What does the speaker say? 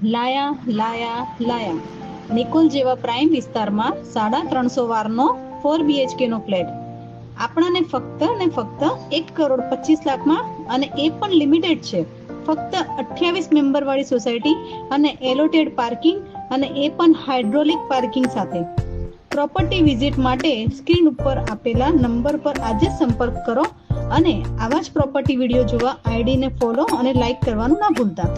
લાયા લાયા લાયા નિકોલ જેવા પ્રાઇમ વિસ્તારમાં 350 વારનો 4 BHK નો ફ્લેટ આપણાને ફક્ત ને ફક્ત 1,25,00,000 માં, અને એ પણ લિમિટેડ છે. ફક્ત 28 મેમ્બર વાળી સોસાયટી અને એલોટેડ પાર્કિંગ, અને એ પણ હાઇડ્રોલિક પાર્કિંગ સાથે. પ્રોપર્ટી વિઝિટ માટે સ્ક્રીન ઉપર આપેલા નંબર પર આજે સંપર્ક કરો અને આવા જ પ્રોપર્ટી વિડીયો જોવા આઈડીને ફોલો અને લાઈક કરવાનું ના ભૂલતા.